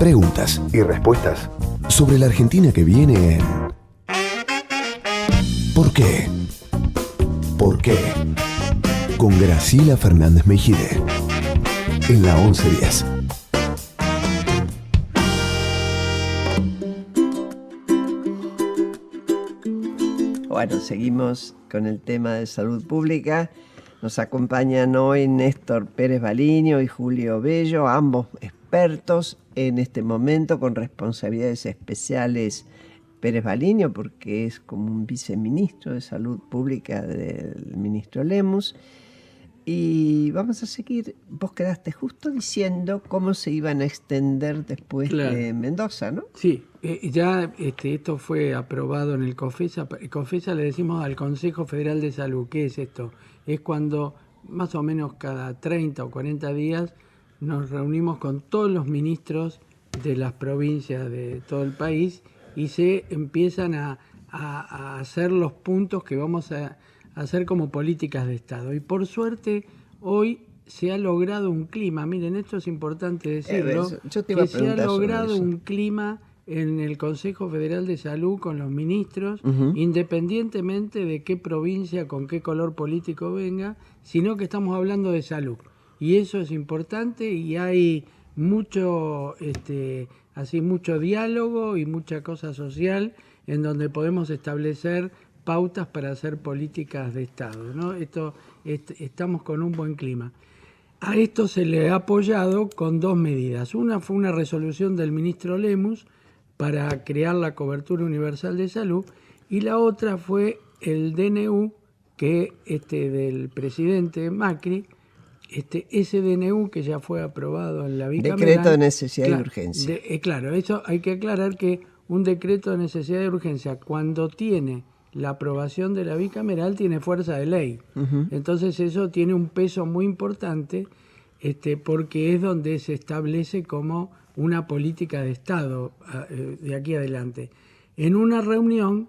Preguntas y respuestas sobre la Argentina que viene en ¿Por qué? ¿Por qué? Con Graciela Fernández Mejide en la 1110. Bueno, seguimos con el tema de salud pública. Nos acompañan hoy Néstor Pérez Baliño y Julio Bello, ambos expertos en este momento con responsabilidades especiales. Pérez Baliño, porque es como un viceministro de Salud Pública del ministro Lemus. Y vamos a seguir. Vos quedaste justo diciendo cómo se iban a extender después de Mendoza, ¿no? Sí, ya esto fue aprobado en el COFESA. COFESA le decimos al Consejo Federal de Salud. ¿Qué es esto? Es cuando más o menos cada 30 o 40 días nos reunimos con todos los ministros de las provincias de todo el país y se empiezan a hacer los puntos que vamos a hacer como políticas de Estado. Y por suerte hoy se ha logrado un clima, miren, esto es importante decirlo, que se ha logrado un clima en el Consejo Federal de Salud con los ministros, independientemente de qué provincia, con qué color político venga, sino que estamos hablando de salud. Y eso es importante y hay mucho mucho diálogo y mucha cosa social en donde podemos establecer pautas para hacer políticas de Estado, ¿no? Estamos con un buen clima. A esto se le ha apoyado con dos medidas. Una fue una resolución del ministro Lemus para crear la cobertura universal de salud y la otra fue el DNU que del presidente Macri. Ese DNU que ya fue aprobado en la bicameral. Decreto de necesidad y urgencia. Claro, eso hay que aclarar que un decreto de necesidad y urgencia, cuando tiene la aprobación de la bicameral, tiene fuerza de ley. Entonces eso tiene un peso muy importante porque es donde se establece como una política de Estado de aquí adelante. En una reunión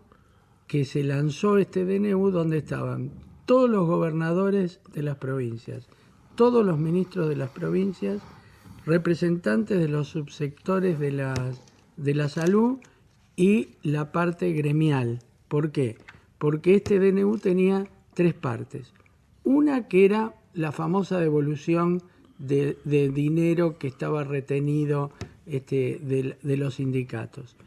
que se lanzó este DNU donde estaban todos los gobernadores de las provincias, todos los ministros de las provincias, representantes de los subsectores de la salud y la parte gremial. ¿Por qué? Porque este DNU tenía tres partes. Una que era la famosa devolución de dinero que estaba retenido de los sindicatos.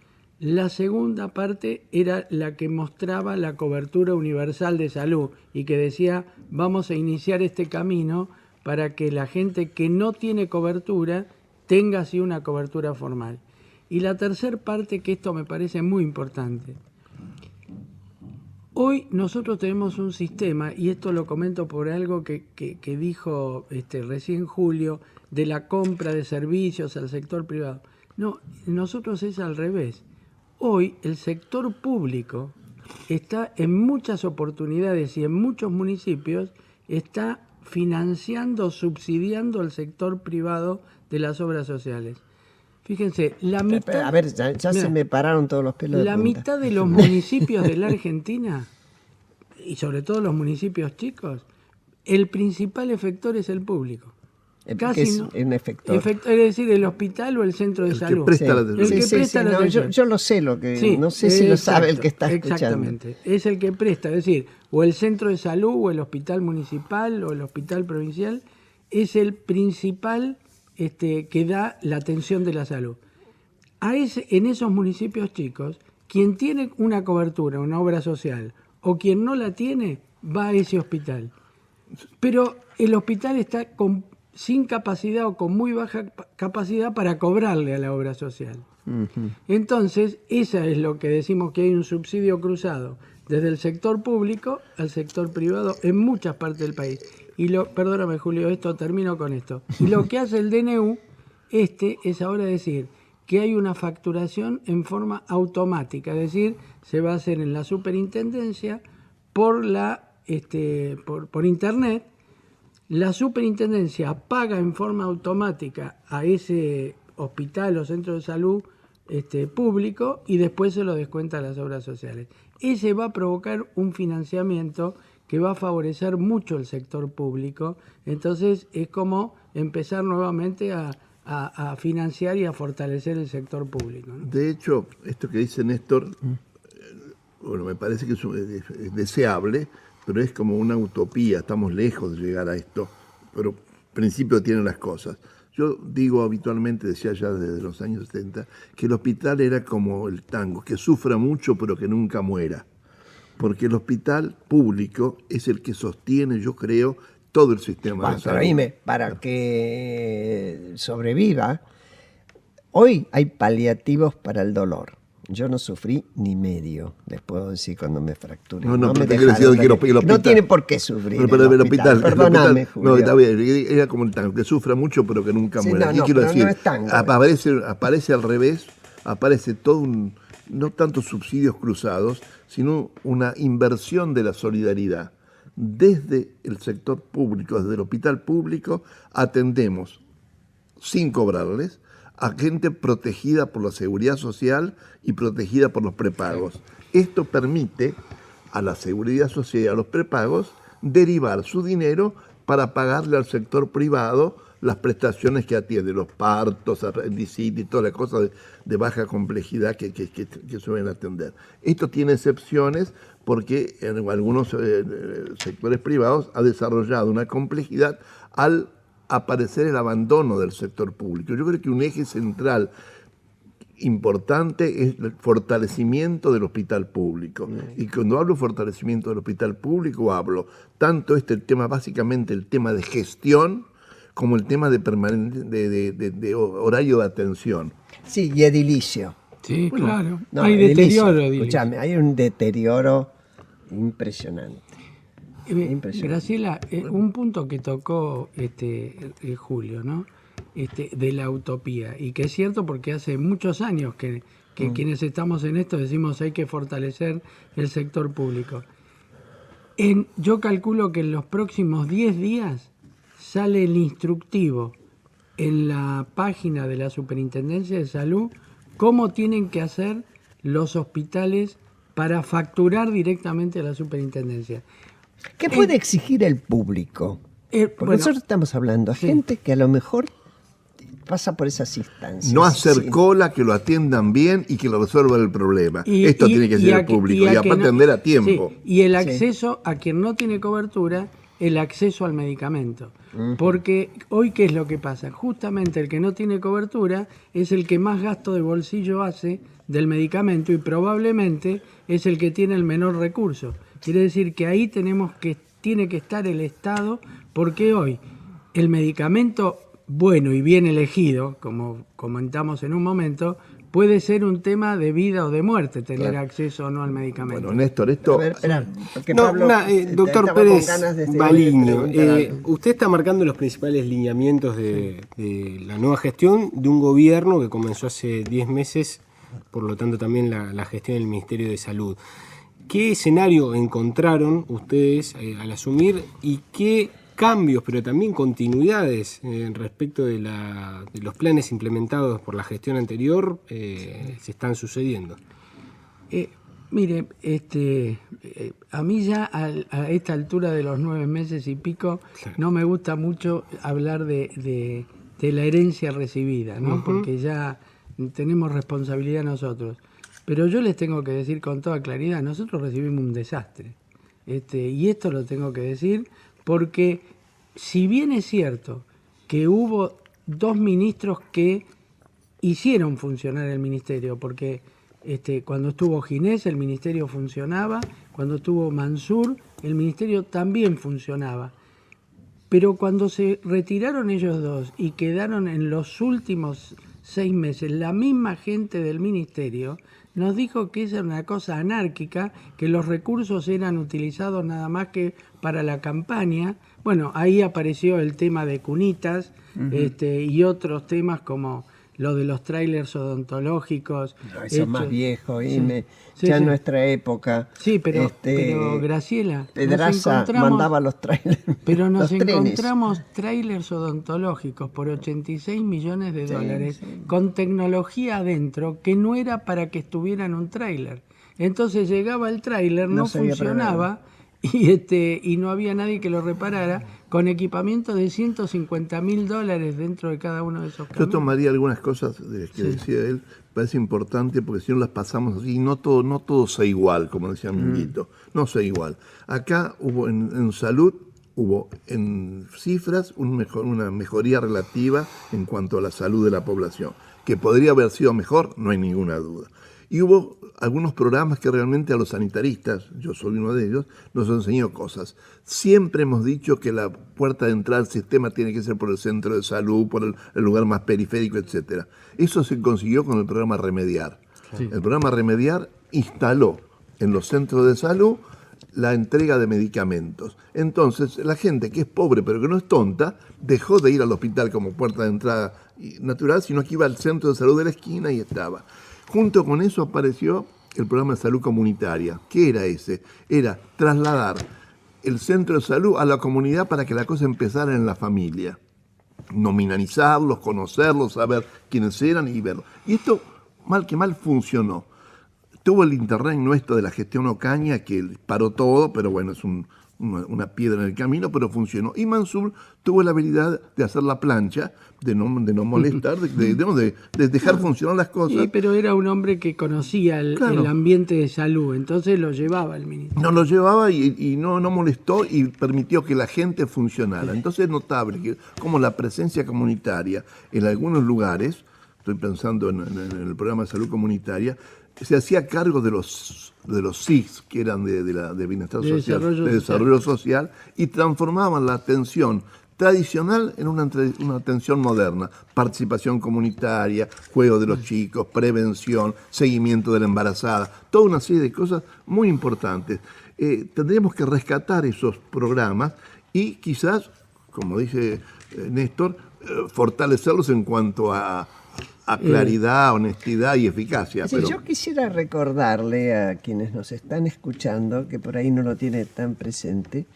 La segunda parte era la que mostraba la cobertura universal de salud y que decía, vamos a iniciar este camino para que la gente que no tiene cobertura tenga así una cobertura formal. Y la tercera parte, que esto me parece muy importante. Hoy nosotros tenemos un sistema, y esto lo comento por algo que dijo recién Julio, de la compra de servicios al sector privado. No, nosotros es al revés. Hoy el sector público está en muchas oportunidades y en muchos municipios está financiando, subsidiando al sector privado de las obras sociales. Fíjense, la mitad... A ver, ya mira, se me pararon todos los pelos de punta. La mitad de los municipios de la Argentina, y sobre todo los municipios chicos, el principal efector es el público. Casi es un efector. Es decir, el hospital o el centro de salud. Que presta la atención. El que presta la atención. Yo lo sé, no sé si lo sabe el que está escuchando. Exactamente, es el que presta, es decir, o el centro de salud o el hospital municipal o el hospital provincial es el principal que da la atención de la salud. En esos municipios chicos, quien tiene una cobertura, una obra social, o quien no la tiene, va a ese hospital. Pero el hospital está sin capacidad o con muy baja capacidad para cobrarle a la obra social. Entonces, esa es lo que decimos, que hay un subsidio cruzado desde el sector público al sector privado en muchas partes del país. Perdóname, Julio, termino con esto. Y lo que hace el DNU es ahora decir que hay una facturación en forma automática, es decir, se va a hacer en la superintendencia por internet. La superintendencia paga en forma automática a ese hospital o centro de salud público y después se lo descuenta a las obras sociales. Ese va a provocar un financiamiento que va a favorecer mucho el sector público. Entonces es como empezar nuevamente a a financiar y a fortalecer el sector público, ¿no? De hecho, esto que dice Néstor, bueno, me parece que es deseable, pero es como una utopía, estamos lejos de llegar a esto, pero en principio tienen las cosas. Yo digo habitualmente, decía ya desde los años 70, que el hospital era como el tango, que sufra mucho pero que nunca muera. Porque el hospital público es el que sostiene, yo creo, todo el sistema de salud. Pero para que sobreviva, hoy hay paliativos para el dolor. Yo no sufrí ni medio, les puedo decir, cuando me fracturé. No, me pero te dejaron quiero decir que el hospital... No tiene por qué sufrir Pero el hospital... Perdóname, Julio. No, está bien, era como el tango, que sufra mucho pero que nunca Sí, muera. no, ¿Qué no, quiero pero decir? no es tango. Aparece al revés, aparece todo no tanto subsidios cruzados, sino una inversión de la solidaridad. Desde el sector público, desde el hospital público, atendemos, sin cobrarles, a gente protegida por la seguridad social y protegida por los prepagos. Esto permite a la seguridad social y a los prepagos derivar su dinero para pagarle al sector privado las prestaciones que atiende, los partos, apendicitis y todas las cosas de baja complejidad que suelen atender. Esto tiene excepciones porque en algunos sectores privados ha desarrollado una complejidad al aparecer el abandono del sector público. Yo creo que un eje central importante es el fortalecimiento del hospital público. Y cuando hablo de fortalecimiento del hospital público, hablo tanto tema, básicamente el tema de gestión, como el tema de horario de atención. Sí, y edilicio. Sí, Bueno, claro. No, Hay deterioro. Escúchame, hay un deterioro impresionante. Impresionante. Graciela, un punto que tocó Julio, ¿no? De la utopía, y que es cierto porque hace muchos años que quienes estamos en esto decimos hay que fortalecer el sector público. Yo calculo que en los próximos 10 días sale el instructivo en la página de la Superintendencia de Salud cómo tienen que hacer los hospitales para facturar directamente a la Superintendencia. ¿Qué puede exigir el público? Porque Bueno, nosotros estamos hablando a gente que a lo mejor pasa por esas instancias. No hacer Sí. cola, que lo atiendan bien y que lo resuelvan el problema. Esto tiene que ser el público y que aparte no- atender a tiempo. sí, y el acceso a quien no tiene cobertura, el acceso al medicamento. Porque hoy, ¿qué es lo que pasa? Justamente el que no tiene cobertura es el que más gasto de bolsillo hace del medicamento y probablemente es el que tiene el menor recurso. Quiere decir que ahí tiene que estar el Estado, porque hoy el medicamento bueno y bien elegido, como comentamos en un momento, puede ser un tema de vida o de muerte, tener Claro. acceso o no al medicamento. Bueno, Néstor, esto... A ver, espera, porque No, Pablo, doctor estaba con Pérez ganas de Baliño, preguntar algo. usted está marcando los principales lineamientos de la nueva gestión de un gobierno que comenzó hace 10 meses, por lo tanto también la gestión del Ministerio de Salud. ¿Qué escenario encontraron ustedes al asumir y qué cambios, pero también continuidades respecto de los planes implementados por la gestión anterior se están sucediendo? Mire, a mí ya a esta altura de los 9 meses y pico, Claro. no me gusta mucho hablar de la herencia recibida, ¿no? Porque ya tenemos responsabilidad nosotros. Pero yo les tengo que decir con toda claridad, nosotros recibimos un desastre. Y esto lo tengo que decir porque si bien es cierto que hubo 2 ministros que hicieron funcionar el ministerio, porque cuando estuvo Ginés el ministerio funcionaba, cuando estuvo Mansur el ministerio también funcionaba. Pero cuando se retiraron ellos dos y quedaron en los últimos 6 meses la misma gente del ministerio, nos dijo que esa era una cosa anárquica, que los recursos eran utilizados nada más que para la campaña. Bueno, ahí apareció el tema de cunitas y otros temas como lo de los trailers odontológicos. No, eso es más hechos- viejo, Sí, y sí, ya sí. en nuestra época. Sí, pero Graciela, nos Pedraza encontramos- mandaba los trailers. Pero nos los trenes. encontramos trailers odontológicos por 86 millones de dólares con tecnología adentro que no era para que estuviera en un trailer. Entonces llegaba el trailer, no No se había funcionaba y no había nadie que lo reparara, con equipamiento de $150.000 dentro de cada uno de esos Yo caminos. tomaría algunas cosas de las que decía él, parece importante porque si no las pasamos así, no todo sea igual, como decía Minguito, no sea igual. Acá hubo en salud, hubo en cifras una mejoría relativa en cuanto a la salud de la población, que podría haber sido mejor, no hay ninguna duda. Y hubo algunos programas que realmente a los sanitaristas, yo soy uno de ellos, nos enseñó cosas. Siempre hemos dicho que la puerta de entrada al sistema tiene que ser por el centro de salud, por el lugar más periférico, etc. Eso se consiguió con el programa Remediar. Sí. El programa Remediar instaló en los centros de salud la entrega de medicamentos. Entonces, la gente que es pobre pero que no es tonta, dejó de ir al hospital como puerta de entrada natural, sino que iba al centro de salud de la esquina y estaba. Junto con eso apareció el programa de salud comunitaria. ¿Qué era ese? Era trasladar el centro de salud a la comunidad para que la cosa empezara en la familia. Nominalizarlos, conocerlos, saber quiénes eran y verlos. Y esto, mal que mal, funcionó. Tuvo el internet nuestro de la gestión Ocaña, que paró todo, pero bueno, es una piedra en el camino, pero funcionó. Y Mansur tuvo la habilidad de hacer la plancha, de no molestar, de dejar funcionar las cosas. Sí, pero era un hombre que conocía el ambiente de salud, entonces lo llevaba el ministro. No lo llevaba y no molestó y permitió que la gente funcionara. Entonces es notable que como la presencia comunitaria en algunos lugares, estoy pensando en el programa de salud comunitaria, se hacía cargo de los SIGs, que eran de bienestar social, de desarrollo social, y transformaban la atención tradicional en una atención moderna. Participación comunitaria, juego de los chicos, prevención, seguimiento de la embarazada, toda una serie de cosas muy importantes. Tendríamos que rescatar esos programas y quizás, como dice Néstor, fortalecerlos en cuanto a claridad, honestidad y eficacia. Sí, yo quisiera recordarle a quienes nos están escuchando, que por ahí no lo tiene tan presente,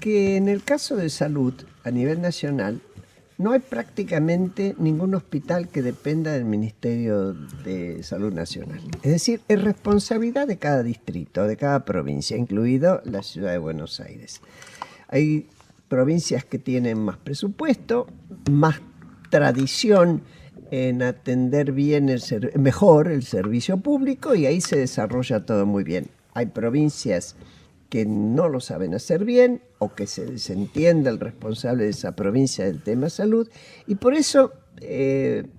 que en el caso de salud a nivel nacional no hay prácticamente ningún hospital que dependa del Ministerio de Salud Nacional. Es decir, es responsabilidad de cada distrito, de cada provincia, incluido la ciudad de Buenos Aires. Hay provincias que tienen más presupuesto, más tradición en atender bien mejor el servicio público, y ahí se desarrolla todo muy bien. Hay provincias que no lo saben hacer bien o que se desentiende el responsable de esa provincia del tema salud, y por eso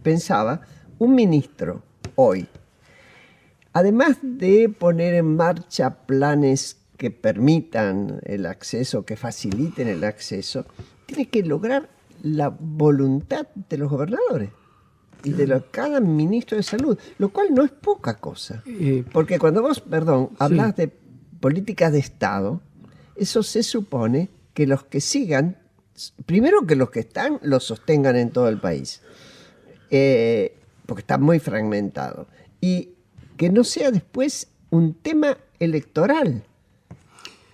pensaba, un ministro hoy, además de poner en marcha planes que permitan el acceso, que faciliten el acceso, tiene que lograr la voluntad de los gobernadores y de cada ministro de salud, lo cual no es poca cosa. Porque cuando vos, hablas de políticas de Estado, eso se supone que los que sigan, primero que los que están, los sostengan en todo el país, porque está muy fragmentado, y que no sea después un tema electoral,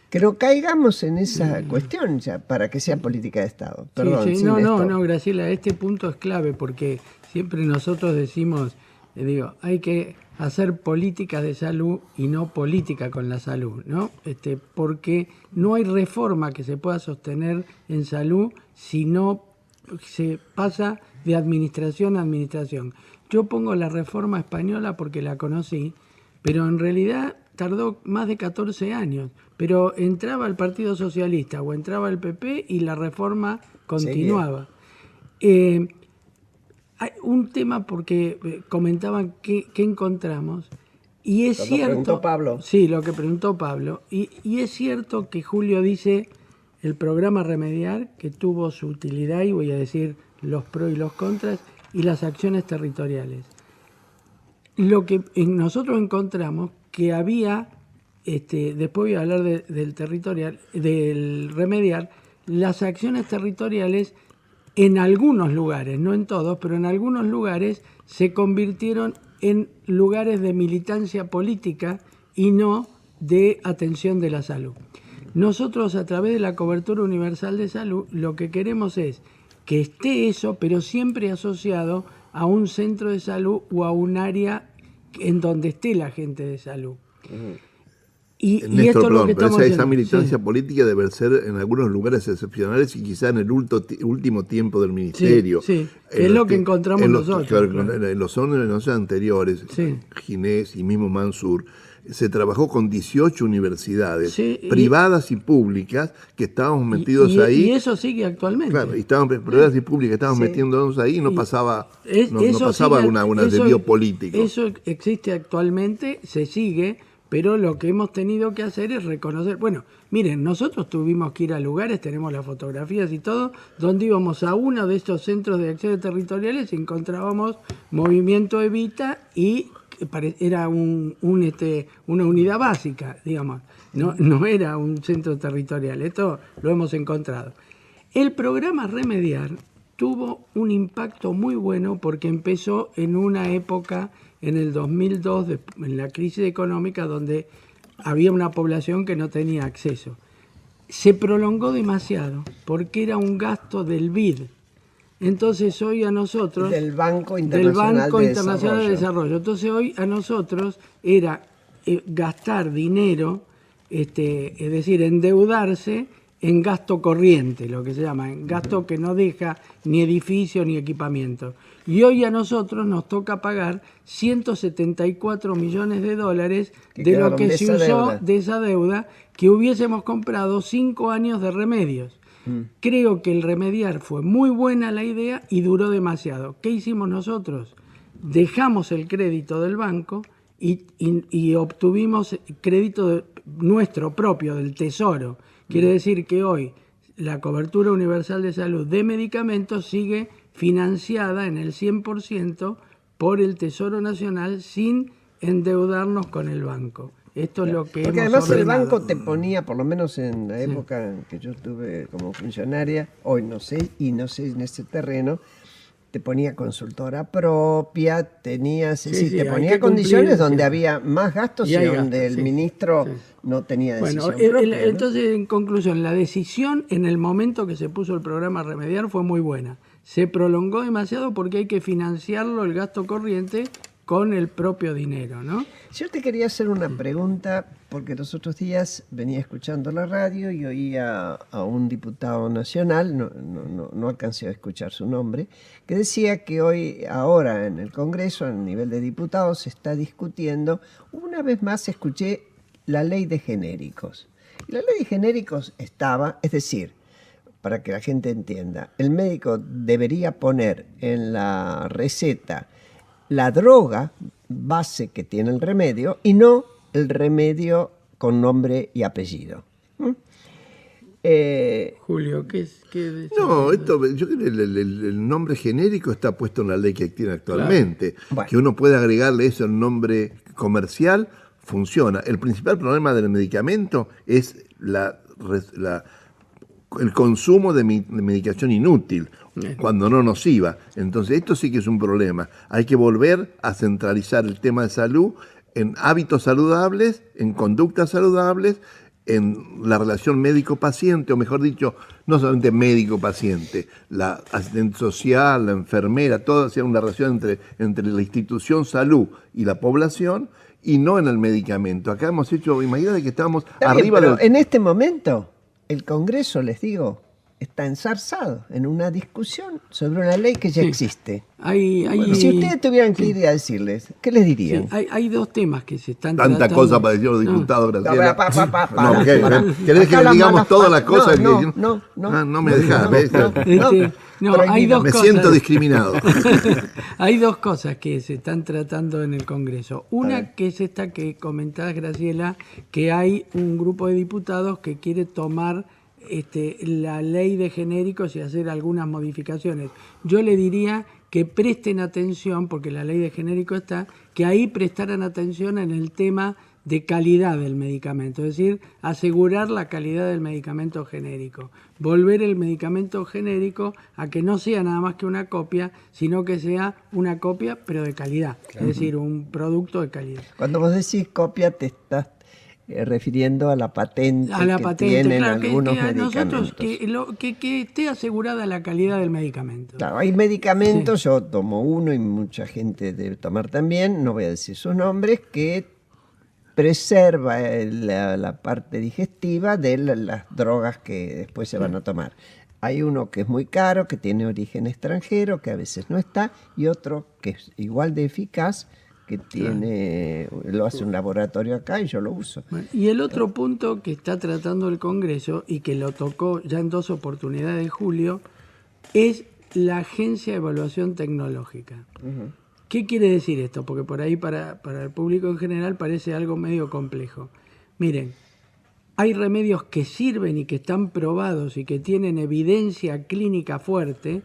que no caigamos en esa cuestión ya para que sea política de Estado. Perdón, sí. No, Graciela, este punto es clave porque siempre nosotros decimos, hay que hacer políticas de salud y no política con la salud, ¿no? Porque no hay reforma que se pueda sostener en salud si no se pasa de administración a administración. Yo pongo la reforma española porque la conocí, pero en realidad tardó más de 14 años. Pero entraba el Partido Socialista o entraba el PP y la reforma continuaba. Hay un tema porque comentaban qué encontramos, y es cierto. Lo que preguntó Pablo. Sí, lo que preguntó Pablo. Y es cierto que Julio dice el programa Remediar, que tuvo su utilidad, y voy a decir los pros y los contras, y las acciones territoriales. Lo que nosotros encontramos que había, después voy a hablar del Remediar, las acciones territoriales en algunos lugares, no en todos, pero en algunos lugares se convirtieron en lugares de militancia política y no de atención de la salud. Nosotros, a través de la cobertura universal de salud, lo que queremos es que esté eso, pero siempre asociado a un centro de salud o a un área en donde esté la gente de salud. Y Néstor, esto es lo perdón, que pero estamos esa haciendo. militancia Sí. política debe ser en algunos lugares excepcionales y quizá en el último tiempo del ministerio. Sí, que es lo que encontramos nosotros, claro, claro. En los años anteriores, Sí. Ginés y mismo Mansur, se trabajó con 18 universidades Sí, privadas y públicas que estábamos metidos ahí. Y eso sigue actualmente. Claro, y estábamos privadas y públicas, estábamos Sí. metiéndonos ahí y no Y pasaba, no eso pasaba sigue- una eso- desvío político. Eso existe actualmente, se sigue, pero lo que hemos tenido que hacer es reconocer. Bueno, miren, nosotros tuvimos que ir a lugares, tenemos las fotografías y todo, donde íbamos a uno de estos centros de acciones territoriales y encontrábamos Movimiento Evita y era una unidad básica, digamos. No era un centro territorial, esto lo hemos encontrado. El programa Remediar tuvo un impacto muy bueno porque empezó en una época, en el 2002, en la crisis económica, donde había una población que no tenía acceso. Se prolongó demasiado porque era un gasto del BID. Entonces hoy a nosotros... Del Banco del Internacional, Banco de, Internacional de Desarrollo. Desarrollo. Entonces hoy a nosotros era gastar dinero, es decir, endeudarse en gasto corriente, lo que se llama, en gasto que no deja ni edificio ni equipamiento. Y hoy a nosotros nos toca pagar 174 millones de dólares Que de lo quedaron que de se esa usó deuda. de esa deuda que hubiésemos comprado 5 años de remedios. Creo que el Remediar fue muy buena la idea y duró demasiado. ¿Qué hicimos nosotros? Dejamos el crédito del banco y obtuvimos crédito nuestro propio, del Tesoro. Quiere decir que hoy la cobertura universal de salud de medicamentos sigue financiada en el 100% por el Tesoro Nacional sin endeudarnos con el banco. Esto es lo que Porque hemos además el ordenado. banco te ponía, por lo menos en la época en que yo estuve como funcionaria, hoy no sé, y no sé en ese terreno, te ponía consultora propia, tenías, es decir, sí, te hay ponía que condiciones cumplir, donde sí. había más gastos Y y hay donde gastos, el sí, ministro sí. no tenía Bueno, decisión propia, ¿no? entonces, en conclusión, la decisión en el momento que se puso el programa Remediar fue muy buena. Se prolongó demasiado porque hay que financiarlo, el gasto corriente, con el propio dinero, ¿no? Yo te quería hacer una pregunta, porque los otros días venía escuchando la radio y oía a un diputado nacional, no alcancé a escuchar su nombre, que decía que hoy, ahora en el Congreso, a nivel de diputados, se está discutiendo, una vez más escuché la ley de genéricos. Y la ley de genéricos estaba, es decir, para que la gente entienda, el médico debería poner en la receta la droga base que tiene el remedio y no el remedio con nombre y apellido. Julio, ¿qué es? No, yo creo que el nombre genérico está puesto en la ley que tiene actualmente. Bueno. Que uno puede agregarle eso al nombre comercial, funciona. El principal problema del medicamento es el consumo de medicación inútil, cuando no nociva. Entonces esto sí que es un problema. Hay que volver a centralizar el tema de salud en hábitos saludables, en conductas saludables, en la relación médico-paciente, o mejor dicho, no solamente médico-paciente, la asistente social, la enfermera, todo sea una relación entre la institución salud y la población, y no en el medicamento. Acá hemos hecho, imagínate que estamos Está bien, arriba pero del... en este momento el Congreso, les digo, está enzarzado en una discusión sobre una ley que ya Sí. existe. Hay, Si ustedes tuvieran que ir a decirles, ¿qué les sí, dirían? hay dos temas que se están Tanta tratando. cosa para decir los No. diputados, No, Graciela. para, No, ¿qué? para. ¿Querés que Acá le las digamos malas todas las palabras- cosas? No, me dejas, ¿ves? No, hay Prohibido. dos Me cosas. siento discriminado. Hay dos cosas que se están tratando en el Congreso. Una que es esta que comentabas, Graciela, que hay un grupo de diputados que quiere tomar la ley de genéricos y hacer algunas modificaciones. Yo le diría que presten atención, porque la ley de genéricos está, que ahí prestaran atención en el tema de calidad del medicamento, es decir, asegurar la calidad del medicamento genérico, volver el medicamento genérico a que no sea nada más que una copia, sino que sea una copia pero de calidad, es decir, un producto de calidad. Cuando vos decís copia, te estás refiriendo a la patente A la que patente, tienen claro, algunos que a medicamentos. nosotros que esté asegurada la calidad del medicamento. Claro, hay medicamentos, yo tomo uno y mucha gente debe tomar también, no voy a decir sus nombres, que preserva la parte digestiva de las drogas que después se van a tomar. Hay uno que es muy caro, que tiene origen extranjero, que a veces no está, y otro que es igual de eficaz, que lo hace un laboratorio acá y yo lo uso. Bueno, y el otro punto que está tratando el Congreso y que lo tocó ya en 2 oportunidades, Julio, es la Agencia de Evaluación Tecnológica. ¿Qué quiere decir esto? Porque por ahí para el público en general parece algo medio complejo. Miren, hay remedios que sirven y que están probados y que tienen evidencia clínica fuerte,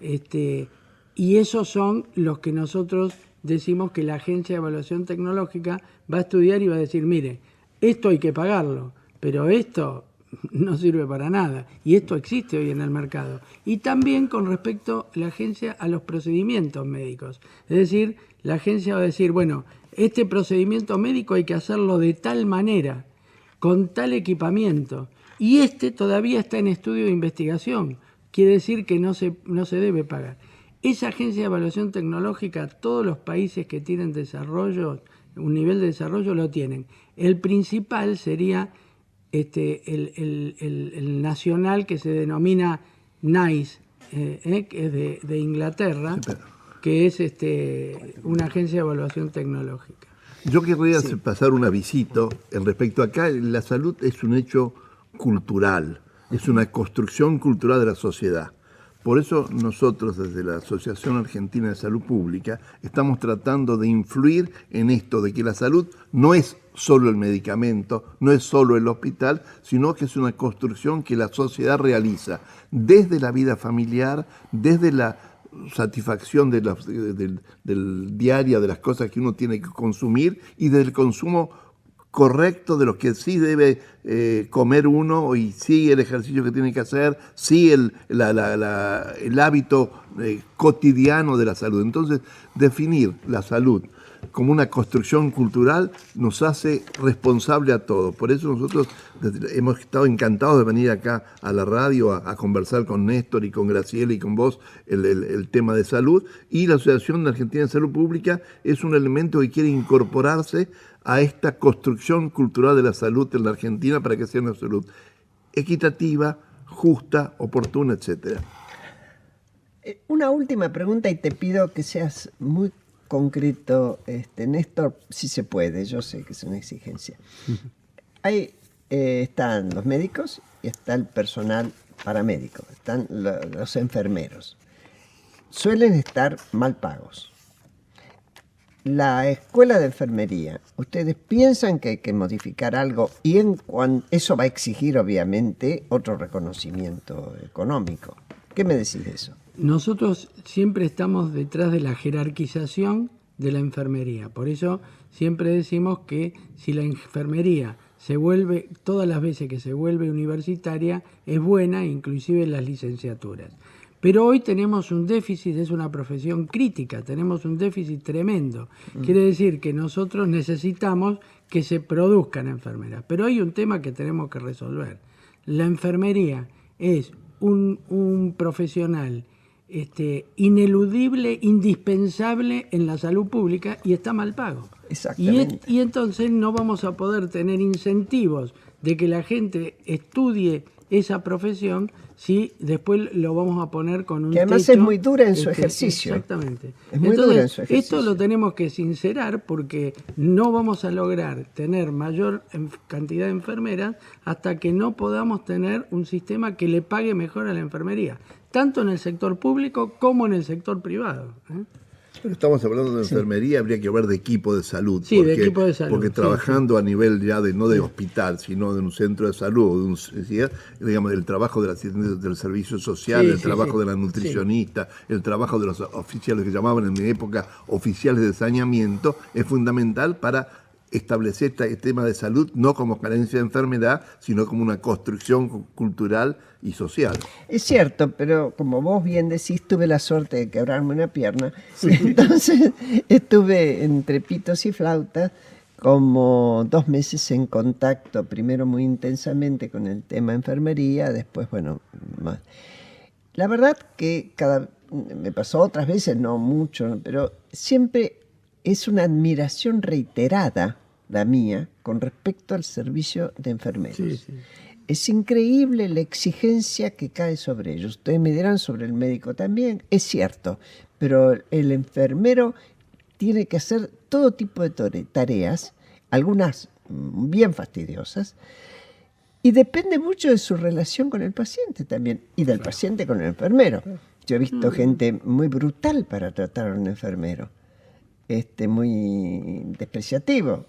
y esos son los que nosotros decimos que la Agencia de Evaluación Tecnológica va a estudiar y va a decir, mire, esto hay que pagarlo, pero esto no sirve para nada, y esto existe hoy en el mercado. Y también con respecto la agencia a los procedimientos médicos. Es decir, la agencia va a decir, bueno, este procedimiento médico hay que hacerlo de tal manera, con tal equipamiento, y todavía está en estudio de investigación, quiere decir que no se debe pagar. Esa agencia de evaluación tecnológica, todos los países que tienen desarrollo, un nivel de desarrollo lo tienen. El principal sería el nacional, que se denomina NICE, que es de Inglaterra, que es una agencia de evaluación tecnológica. Yo querría pasar un avisito en respecto acá. La salud es un hecho cultural, es una construcción cultural de la sociedad. Por eso nosotros desde la Asociación Argentina de Salud Pública estamos tratando de influir en esto de que la salud no es solo el medicamento, no es solo el hospital, sino que es una construcción que la sociedad realiza desde la vida familiar, desde la satisfacción del diaria de las cosas que uno tiene que consumir y del consumo correcto de lo que sí debe comer uno y sí el ejercicio que tiene que hacer, sí el hábito cotidiano de la salud. Entonces, definir la salud como una construcción cultural nos hace responsable a todos. Por eso nosotros hemos estado encantados de venir acá a la radio a conversar con Néstor y con Graciela y con vos el tema de salud. Y la Asociación Argentina de Salud Pública es un elemento que quiere incorporarse a esta construcción cultural de la salud en la Argentina para que sea una salud equitativa, justa, oportuna, etcétera. Una última pregunta y te pido que seas muy concreto, Néstor, si se puede, yo sé que es una exigencia. Están los médicos y está el personal paramédico, están los enfermeros. Suelen estar mal pagos. La escuela de enfermería, ¿ustedes piensan que hay que modificar algo? Y eso va a exigir, obviamente, otro reconocimiento económico. ¿Qué me decís de eso? Nosotros siempre estamos detrás de la jerarquización de la enfermería. Por eso siempre decimos que si la enfermería se vuelve, todas las veces que se vuelve universitaria, es buena, inclusive en las licenciaturas. Pero hoy tenemos un déficit, es una profesión crítica, tenemos un déficit tremendo. Quiere decir que nosotros necesitamos que se produzcan enfermeras. Pero hay un tema que tenemos que resolver. La enfermería es un profesional ineludible, indispensable en la salud pública y está mal pago. Exactamente. Y entonces no vamos a poder tener incentivos de que la gente estudie esa profesión si después lo vamos a poner con un que además techo, es muy dura en su ejercicio. Exactamente. Es muy dura en su ejercicio. Esto lo tenemos que sincerar porque no vamos a lograr tener mayor cantidad de enfermeras hasta que no podamos tener un sistema que le pague mejor a la enfermería, tanto en el sector público como en el sector privado. Pero estamos hablando de enfermería, habría que hablar de equipo de salud. Sí, de equipo de salud. Porque trabajando a nivel ya no de hospital, sino de un centro de salud, digamos, el trabajo de del servicio social, el trabajo de la nutricionista, el trabajo de los oficiales que llamaban en mi época oficiales de saneamiento, es fundamental para establecer este tema de salud no como carencia de enfermedad, sino como una construcción cultural y social. Es cierto, pero como vos bien decís, tuve la suerte de quebrarme una pierna, entonces estuve entre pitos y flautas como 2 meses en contacto, primero muy intensamente con el tema enfermería, después, bueno, más. La verdad que me pasó otras veces, no mucho, pero siempre es una admiración reiterada la mía, con respecto al servicio de enfermeros. Sí, sí. Es increíble la exigencia que cae sobre ellos. Ustedes me dirán sobre el médico también, es cierto, pero el enfermero tiene que hacer todo tipo de tareas, algunas bien fastidiosas, y depende mucho de su relación con el paciente también, y del paciente con el enfermero. Yo he visto gente muy brutal para tratar a un enfermero, muy despreciativo.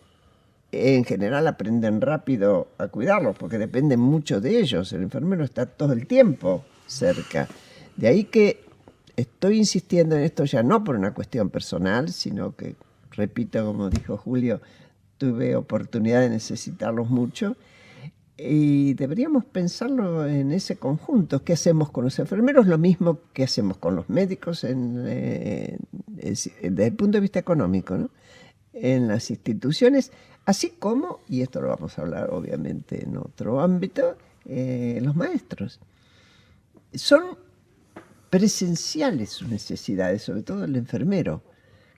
En general aprenden rápido a cuidarlos porque dependen mucho de ellos. El enfermero está todo el tiempo cerca. De ahí que estoy insistiendo en esto ya no por una cuestión personal, sino que, repito, como dijo Julio, tuve oportunidad de necesitarlos mucho y deberíamos pensarlo en ese conjunto. ¿Qué hacemos con los enfermeros? Lo mismo que hacemos con los médicos desde el punto de vista económico, ¿no? En las instituciones, así como, y esto lo vamos a hablar obviamente en otro ámbito, los maestros. Son presenciales sus necesidades, sobre todo el enfermero.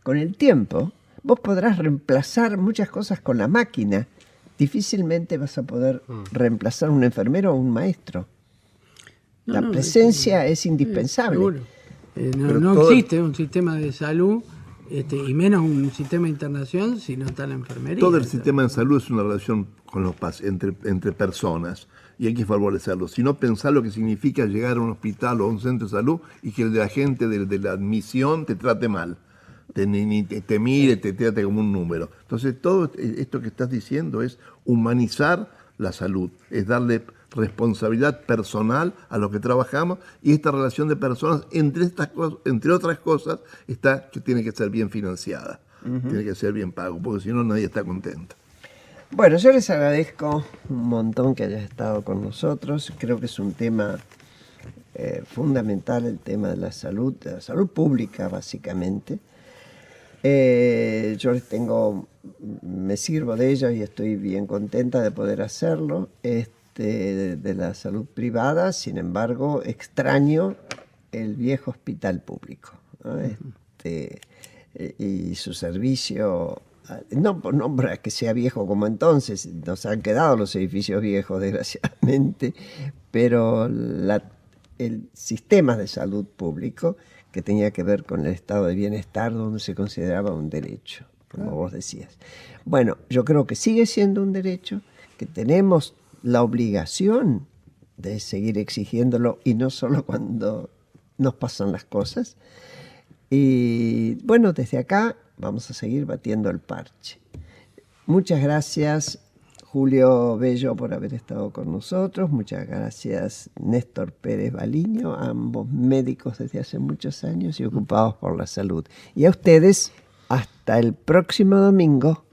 Con el tiempo, vos podrás reemplazar muchas cosas con la máquina. Difícilmente vas a poder reemplazar a un enfermero o un maestro. La presencia es indispensable. Seguro. No existe un sistema de salud, y menos un sistema de internación, si no está la enfermería. Todo el sistema de salud es una relación con los entre personas y hay que favorecerlo. Si no, pensar lo que significa llegar a un hospital o a un centro de salud y que el de la gente de la admisión te trate mal. Te mire, te trate como un número. Entonces, todo esto que estás diciendo es humanizar la salud, es darle responsabilidad personal a los que trabajamos, y esta relación de personas, entre otras cosas, está que tiene que ser bien financiada, tiene que ser bien pago, porque si no nadie está contento. Bueno, yo les agradezco un montón que hayas estado con nosotros. Creo que es un tema fundamental, el tema de la salud pública básicamente. Yo me sirvo de ellos y estoy bien contenta de poder hacerlo. De la salud privada, sin embargo, extraño el viejo hospital público, ¿no? Y su servicio, no para que sea viejo como entonces, nos han quedado los edificios viejos, desgraciadamente, pero el sistema de salud público que tenía que ver con el estado de bienestar, donde se consideraba un derecho, como vos decías. Bueno, yo creo que sigue siendo un derecho, que tenemos la obligación de seguir exigiéndolo, y no solo cuando nos pasan las cosas. Y bueno, desde acá vamos a seguir batiendo el parche. Muchas gracias, Julio Bello, por haber estado con nosotros. Muchas gracias, Néstor Pérez Baliño, ambos médicos desde hace muchos años y ocupados por la salud. Y a ustedes, hasta el próximo domingo.